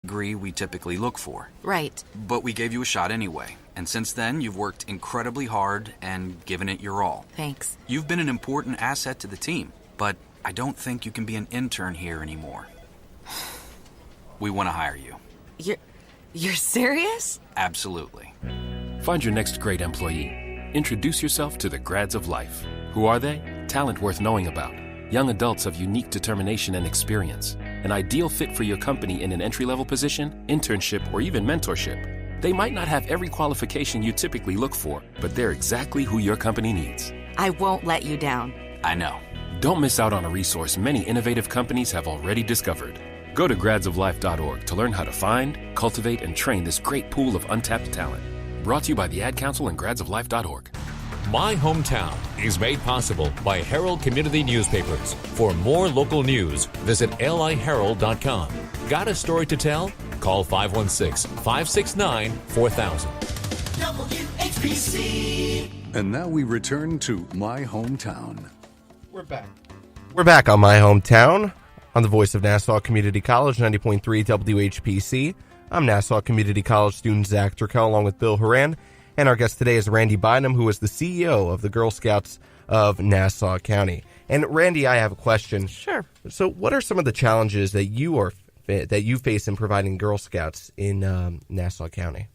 degree we typically look for. Right. But we gave you a shot anyway. And since then, you've worked incredibly hard and given it your all. Thanks. You've been an important asset to the team, but I don't think you can be an intern here anymore. We want to hire you. You're serious? Absolutely. Find your next great employee. Introduce yourself to the grads of life. Who are they? Talent worth knowing about. Young adults of unique determination and experience. An ideal fit for your company in an entry-level position, internship, or even mentorship. They might not have every qualification you typically look for, but they're exactly who your company needs. I won't let you down. I know. Don't miss out on a resource many innovative companies have already discovered. Go to gradsoflife.org to learn how to find, cultivate, and train this great pool of untapped talent. Brought to you by the Ad Council and gradsoflife.org. My Hometown is made possible by Herald Community Newspapers. For more local news, visit liherald.com. Got a story to tell? Call 516-569-4000. WHPC. And now we return to My Hometown. We're back on My Hometown on the voice of Nassau Community College, 90.3 WHPC. I'm Nassau Community College student Zach Turkel along with Bill Horan. And our guest today is Randell Bynum, who is the CEO of the Girl Scouts of Nassau County. And Randy, I have a question. Sure. So what are some of the challenges that you face in providing Girl Scouts in Nassau County?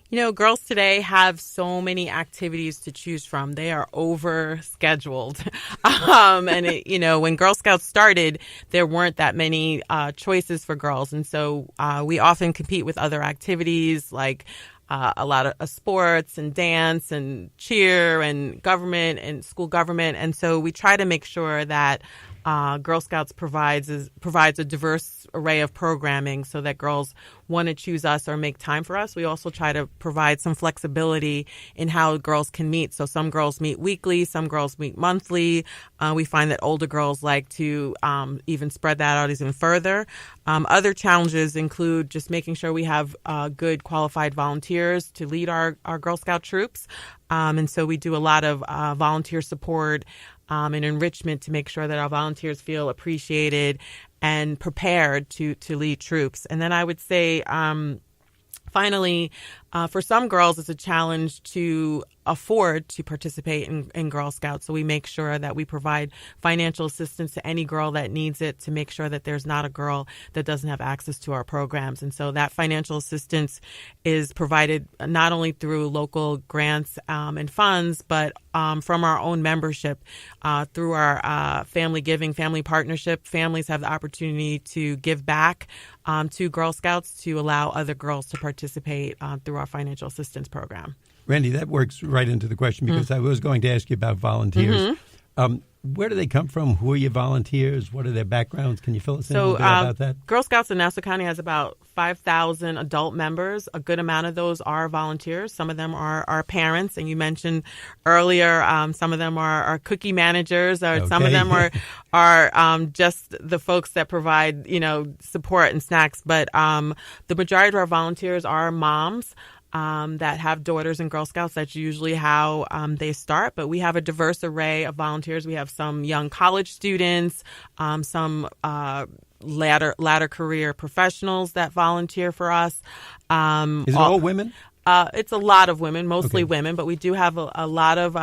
You know, girls today have so many activities to choose from. They are over-scheduled. When Girl Scouts started, there weren't that many choices for girls. And so we often compete with other activities like a lot of sports and dance and cheer and government and school government. And so we try to make sure that Girl Scouts provides a diverse array of programming so that girls want to choose us or make time for us. We also try to provide some flexibility in how girls can meet. So some girls meet weekly, some girls meet monthly. We find that older girls like to even spread that out even further. Other challenges include just making sure we have good qualified volunteers to lead our Girl Scout troops. And so we do a lot of volunteer support and enrichment to make sure that our volunteers feel appreciated and prepared to lead troops. And then I would say, finally, for some girls, it's a challenge to afford to participate in Girl Scouts. So we make sure that we provide financial assistance to any girl that needs it to make sure that there's not a girl that doesn't have access to our programs. And so that financial assistance is provided not only through local grants and funds, but from our own membership through our family giving, family partnership. Families have the opportunity to give back to Girl Scouts to allow other girls to participate through our financial assistance program. Randy, that works right into the question because I was going to ask you about volunteers. Where do they come from? Who are your volunteers? What are their backgrounds? Can you fill us in a little bit about that? Girl Scouts in Nassau County has about 5,000 adult members. A good amount of those are volunteers. Some of them are our parents. And you mentioned earlier, some of them are cookie managers, or some of them are just the folks that provide, support and snacks. But the majority of our volunteers are moms. That have daughters in Girl Scouts. That's usually how they start. But we have a diverse array of volunteers. We have some young college students, some latter career professionals that volunteer for us. Is it all women? It's a lot of women, mostly women, but we do have a lot of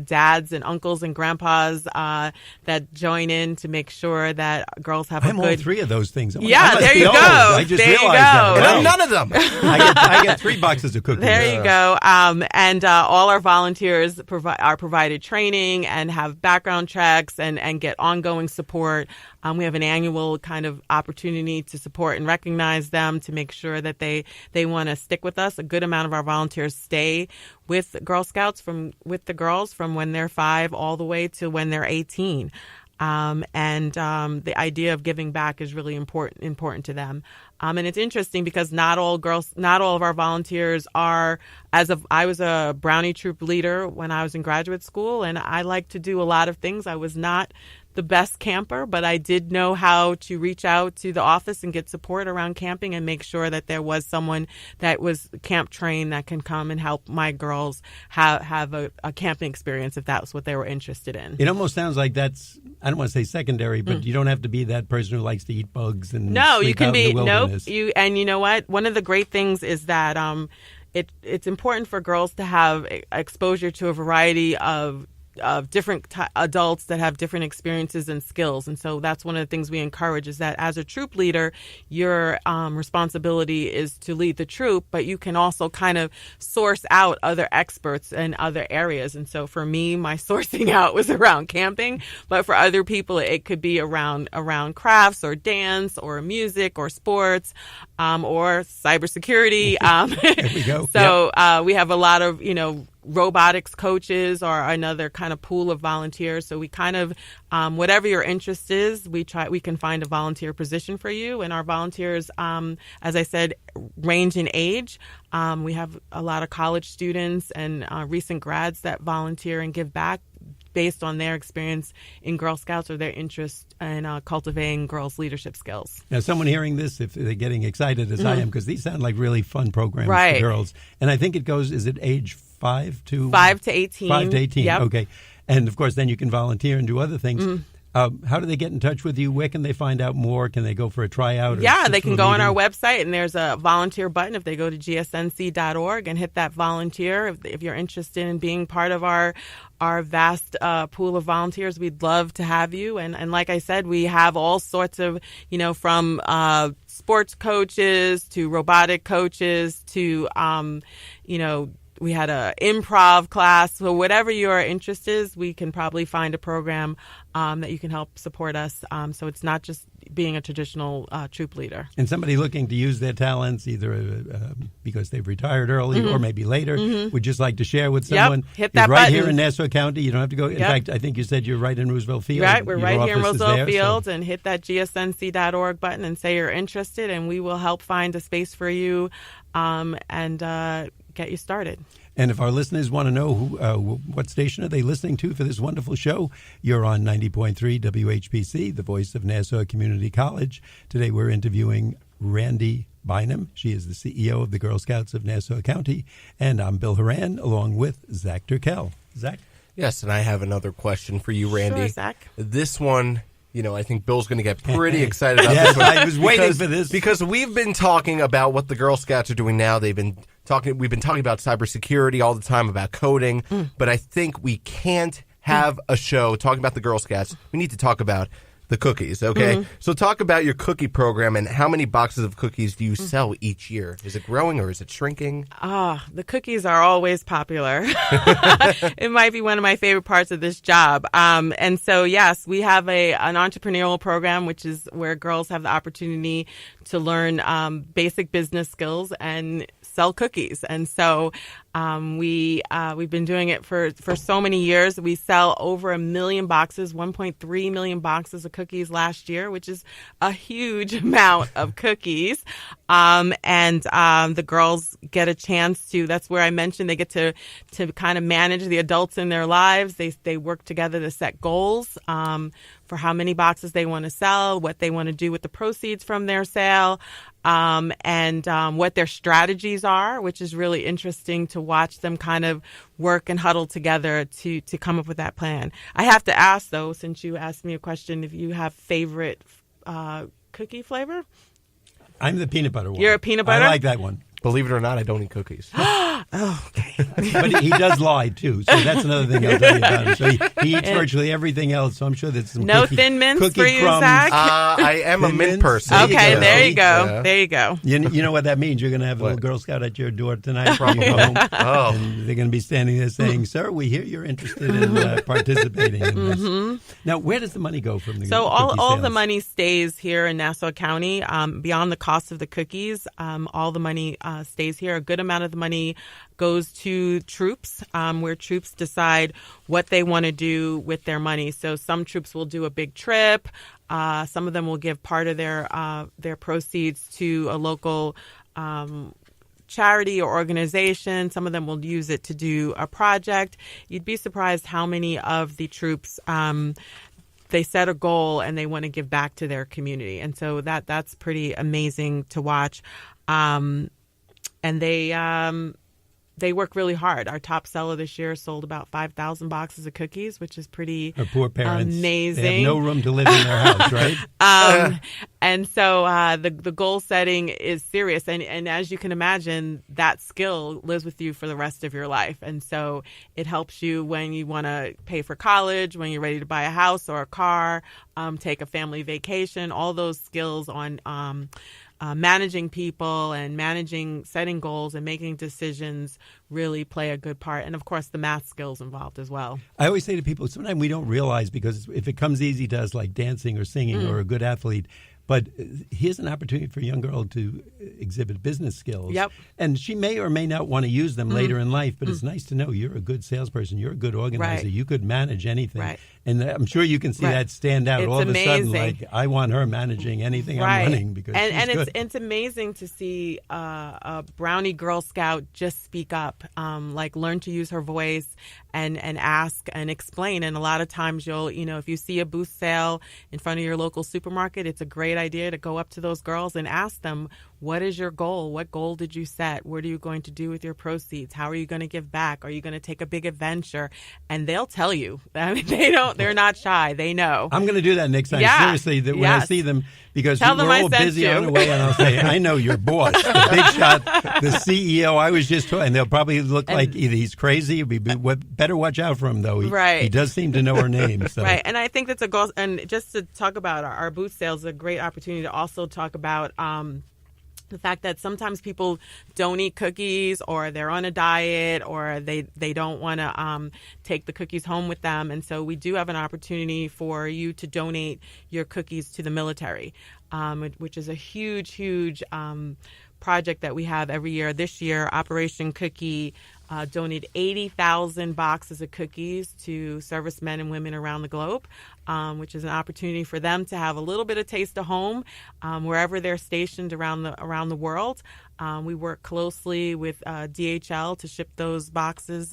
dads and uncles and grandpas that join in to make sure that girls have I'm a good... all three of those things. There you go. I just realized that. And I'm none of them. I get 3 boxes of cookies. There you go. And all our volunteers are provided training and have background checks and get ongoing support. We have an annual kind of opportunity to support and recognize them to make sure that they want to stick with us. A good amount of our volunteers stay with Girl Scouts with the girls from when they're 5 all the way to when they're 18. The idea of giving back is really important to them. And it's interesting because not all of our volunteers are, I was a Brownie troop leader when I was in graduate school, and I like to do a lot of things. I was not the best camper, but I did know how to reach out to the office and get support around camping and make sure that there was someone that was camp trained that can come and help my girls have a camping experience if that's what they were interested in. It almost sounds like that's, I don't want to say secondary, but you don't have to be that person who likes to eat bugs and no, sleep you can out be in the wilderness. and you know what? One of the great things is that it's important for girls to have exposure to a variety of different adults that have different experiences and skills. And so that's one of the things we encourage is that as a troop leader, your responsibility is to lead the troop, but you can also kind of source out other experts in other areas. And so for me, my sourcing out was around camping, but for other people, it could be around crafts or dance or music or sports or cybersecurity. There we go. So we have a lot of, robotics coaches are another kind of pool of volunteers. So we kind of, whatever your interest is, we can find a volunteer position for you. And our volunteers, as I said, range in age. We have a lot of college students and recent grads that volunteer and give back based on their experience in Girl Scouts or their interest in cultivating girls' leadership skills. Now, someone hearing this, if they're getting excited as I am, because these sound like really fun programs Right. for girls. And I think it goes, is it age 5 to 18? 5 to 18, Yep. okay. And, of course, then you can volunteer and do other things. How do they get in touch with you? Where can they find out more? Can they go for a tryout? Yeah, they can go on our website, and there's a volunteer button if they go to gsnc.org and hit that volunteer. If you're interested in being part of our vast pool of volunteers, we'd love to have you. And like I said, we have all sorts of, from sports coaches to robotic coaches to, we had a improv class. So whatever your interest is, we can probably find a program that you can help support us. So it's not just being a traditional troop leader. And somebody looking to use their talents, either because they've retired early or maybe later, would just like to share with someone. Hit that right button. Here in Nassau County. You don't have to go. In fact, I think you said you're right in Roosevelt Field. Right, we're right here in office is Roosevelt there, Field, and hit that gsnc.org button and say you're interested, and we will help find a space for you and get you started. And if our listeners want to know what station are they listening to for this wonderful show, you're on 90.3 WHPC, the voice of Nassau Community College. Today we're interviewing Randell Bynum. She is the CEO of the Girl Scouts of Nassau County. And I'm Bill Horan, along with Zach Turkel. Zach? Yes, and I have another question for you, Randy. Sure, Zach. This one, I think Bill's going to get pretty excited about Yes, this one. I was waiting for this. Because we've been talking about what the Girl Scouts are doing now. We've been talking about cybersecurity all the time, about coding, but I think we can't have a show talking about the Girl Scouts. We need to talk about the cookies, okay? So talk about your cookie program and how many boxes of cookies do you sell each year? Is it growing or is it shrinking? The cookies are always popular. It might be one of my favorite parts of this job. And so, yes, we have an entrepreneurial program, which is where girls have the opportunity to learn basic business skills and sell cookies. And so we've been doing it for so many years. We sell over 1 million boxes, 1.3 million boxes of cookies last year, which is a huge amount of cookies. And the girls get a chance to, that's where I mentioned they get to kind of manage the adults in their lives. They work together to set goals for how many boxes they want to sell, what they want to do with the proceeds from their sale, and what their strategies are, which is really interesting to watch them kind of work and huddle together to come up with that plan. I have to ask, though, since you asked me a question, if you have favorite cookie flavor? I'm the peanut butter one. You're a peanut butter? I like that one. Believe it or not, I don't eat cookies. Oh, okay. But he does lie, too, so that's another thing I'll tell you about him. So he eats virtually everything else, so I'm sure there's some no Thin Mints cookie for you, crumbs. Zach? I am a Thin mint Mints? person. Okay, there you go. Yeah. There you go. You know what that means? You're going to have a little Girl Scout at your door tonight when you go home. Oh. And they're going to be standing there saying, "Sir, we hear you're interested in participating in this." Now, where does the money go from the So cookie all sales? the money stays here in Nassau County. Beyond the cost of the cookies, all the money stays here. A good amount of the money goes to troops, where troops decide what they want to do with their money. So some troops will do a big trip. Some of them will give part of their proceeds to a local charity or organization. Some of them will use it to do a project. You'd be surprised how many of the troops they set a goal and they want to give back to their community. And so that's pretty amazing to watch. And they work really hard. Our top seller this year sold about 5,000 boxes of cookies, which is pretty Her poor parents, amazing. They have no room to live in their house, right? And so the goal setting is serious. And as you can imagine, that skill lives with you for the rest of your life. And so it helps you when you want to pay for college, when you're ready to buy a house or a car, take a family vacation, all those skills on managing people and setting goals and making decisions really play a good part. And of course, the math skills involved as well. I always say to people, sometimes we don't realize, because if it comes easy to us like dancing or singing or a good athlete, but here's an opportunity for a young girl to exhibit business skills. Yep. And she may or may not want to use them later in life, but it's nice to know you're a good salesperson, you're a good organizer, Right. you could manage anything. Right. And I'm sure you can see Right. that stand out It's all of a sudden, amazing. like, I want her managing anything I'm running, because she's good. It's amazing to see a Brownie Girl Scout just speak up, like learn to use her voice and ask and explain. And a lot of times if you see a booth sale in front of your local supermarket, it's a great idea to go up to those girls and ask them, what is your goal? What goal did you set? What are you going to do with your proceeds? How are you going to give back? Are you going to take a big adventure? And they'll tell you. I mean, they're not shy. They know. I'm going to do that next time. Yeah. Seriously, when I see them, because Tell we're them I all sent busy you. on the way, and I'll say, I know your boss, the big shot, the CEO. I was just talking, and they'll probably look like either he's crazy, or better watch out for him, though. He does seem to know her name. So. Right, and I think that's a goal. And just to talk about our booth sales, is a great opportunity to also talk about the fact that sometimes people don't eat cookies, or they're on a diet, or they don't want to take the cookies home with them. And so we do have an opportunity for you to donate your cookies to the military, which is a huge project that we have every year. This year, Operation Cookie donated 80,000 boxes of cookies to servicemen and women around the globe, which is an opportunity for them to have a little bit of taste of home wherever they're stationed around the world. We work closely with DHL to ship those boxes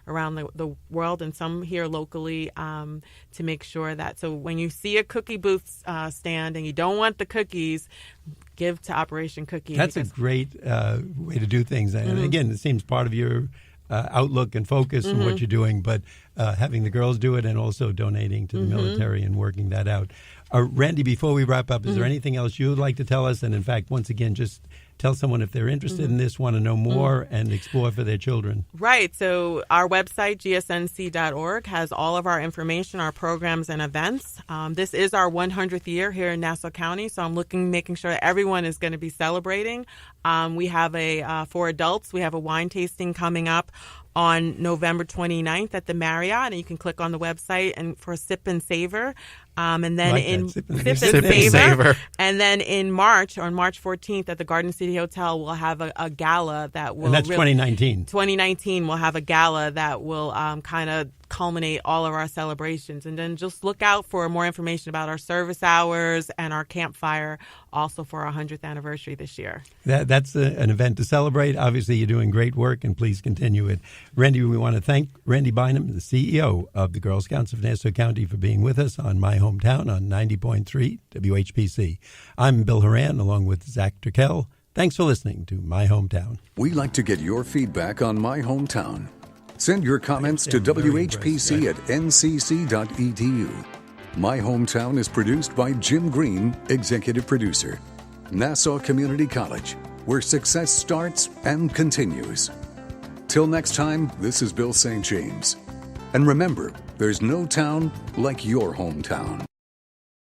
around the world, and some here locally, to make sure that, so when you see a cookie booth stand and you don't want the cookies, give to Operation Cookie. That's a great way to do things. And again, it seems part of your outlook and focus and what you're doing, but having the girls do it and also donating to the military and working that out. Randy, before we wrap up, is there anything else you would like to tell us? And in fact, once again, just tell someone if they're interested in this, want to know more, and explore for their children. Right. So our website, GSNC.org, has all of our information, our programs and events. This is our 100th year here in Nassau County, so I'm making sure that everyone is going to be celebrating. We have for adults, we have a wine tasting coming up on November 29th at the Marriott, and you can click on the website and for Sip and Savor. And then Sip and Savor. And then on March 14th at the Garden City Hotel, we'll have a gala that will. And that's 2019. 2019, we'll have a gala that will kind of culminate all of our celebrations. And then just look out for more information about our service hours and our campfire, also for our 100th anniversary this year. That's an event to celebrate. Obviously, you're doing great work, and please continue it. Randy, we want to thank Randell Bynum, the CEO of the Girl Scouts of Nassau County, for being with us on My Hometown on 90.3 WHPC. I'm Bill Horan, along with Zach Turkel. Thanks for listening to My Hometown. We like to get your feedback on My Hometown. Send your comments to WHPC at ncc.edu. My Hometown is produced by Jim Green, executive producer. Nassau Community College, where success starts and continues. Till next time, this is Bill St. James. And remember, there's no town like your hometown.